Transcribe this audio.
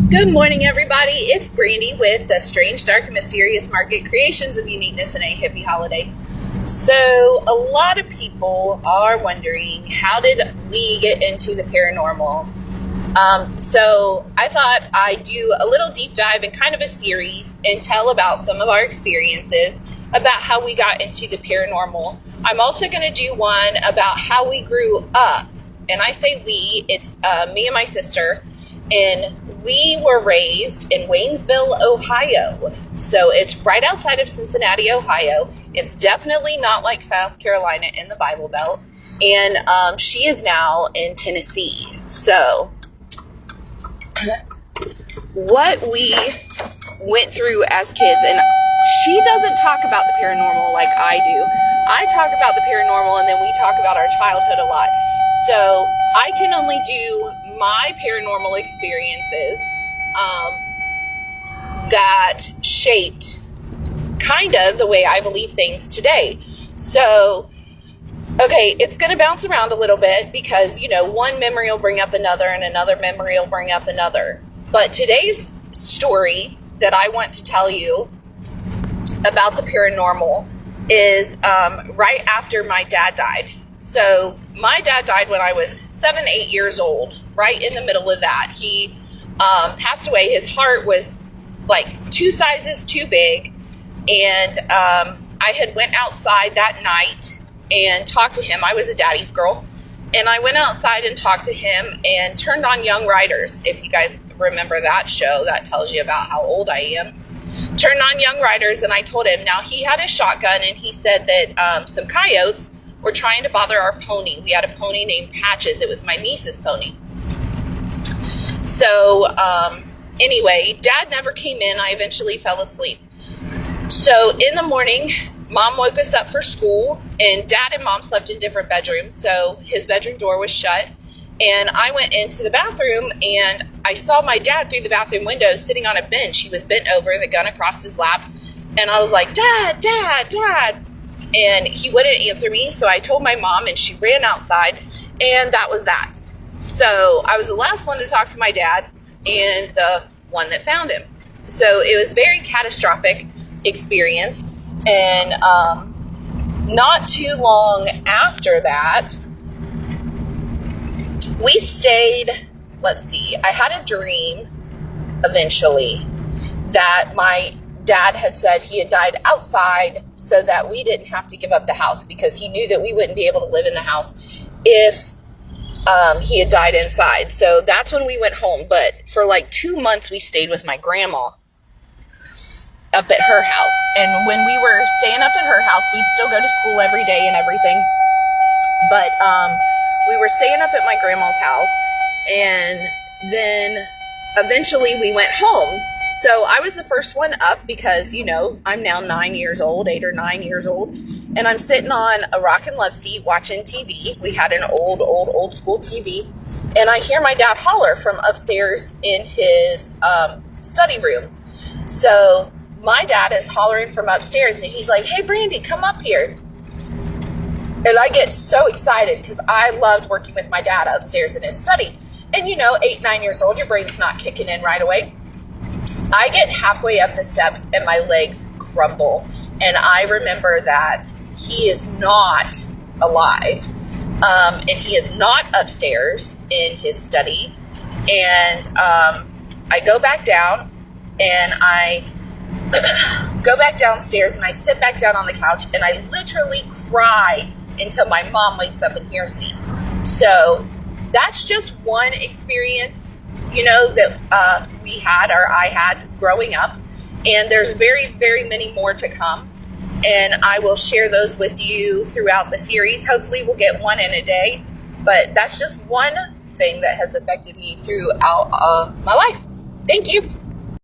Good morning, everybody. It's Brandy with the Strange, Dark, and Mysterious Market Creations of Uniqueness in a Hippie Holiday. So, a lot of people are wondering, how did we get into the paranormal? So I thought I'd do a little deep dive in kind of a series and tell about some of our experiences about how we got into the paranormal. I'm also going to do one about how we grew up. And I say we, it's me and my sister. And we were raised in Waynesville, Ohio. So it's right outside of Cincinnati, Ohio. It's definitely not like South Carolina in the Bible Belt. And she is now in Tennessee. So what we went through as kids, and she doesn't talk about the paranormal like I do. I talk about the paranormal and then we talk about our childhood a lot. So I can only do my paranormal experiences that shaped kind of the way I believe things today. So, okay, it's going to bounce around a little bit because, one memory will bring up another and another memory will bring up another. But today's story that I want to tell you about the paranormal is right after my dad died. So my dad died when I was 7-8 years old, right in the middle of that. He passed away. His heart was like 2 sizes too big. And I had went outside that night and talked to him. I was a daddy's girl. And I went outside and talked to him and turned on Young Riders. If you guys remember that show, that tells you about how old I am. Turned on Young Riders and I told him, now he had a shotgun and he said that some coyotes were trying to bother our pony. We had a pony named Patches. It was my niece's pony. So anyway, Dad never came in. I eventually fell asleep. So in the morning, Mom woke us up for school and Dad and Mom slept in different bedrooms. So his bedroom door was shut and I went into the bathroom and I saw my dad through the bathroom window sitting on a bench. He was bent over, the gun across his lap. And I was like, Dad, Dad, Dad. And he wouldn't answer me. So I told my mom and she ran outside and that was that. So I was the last one to talk to my dad and the one that found him. So it was a very catastrophic experience. And not too long after that, we stayed, I had a dream eventually that my dad had said he had died outside so that we didn't have to give up the house because he knew that we wouldn't be able to live in the house if he had died inside. So that's when we went home. But for like 2 months, we stayed with my grandma up at her house. And when we were staying up at her house, we'd still go to school every day and everything. But we were staying up at my grandma's house. And then eventually we went home. So I was the first one up because, I'm now 9 years old, 8 or 9 years old. And I'm sitting on a rockin' love seat watching TV. We had an old school TV. And I hear my dad holler from upstairs in his study room. So my dad is hollering from upstairs and he's like, hey, Brandy, come up here. And I get so excited because I loved working with my dad upstairs in his study. And 8, 9 years old, your brain's not kicking in right away. I get halfway up the steps and my legs crumble. And I remember that he is not alive. And he is not upstairs in his study. And I go back down and I go back downstairs and I sit back down on the couch and I literally cry until my mom wakes up and hears me. So that's just one experience, that we had or I had growing up. And there's very, very many more to come. And I will share those with you throughout the series. Hopefully we'll get one in a day. But that's just one thing that has affected me throughout my life. Thank you.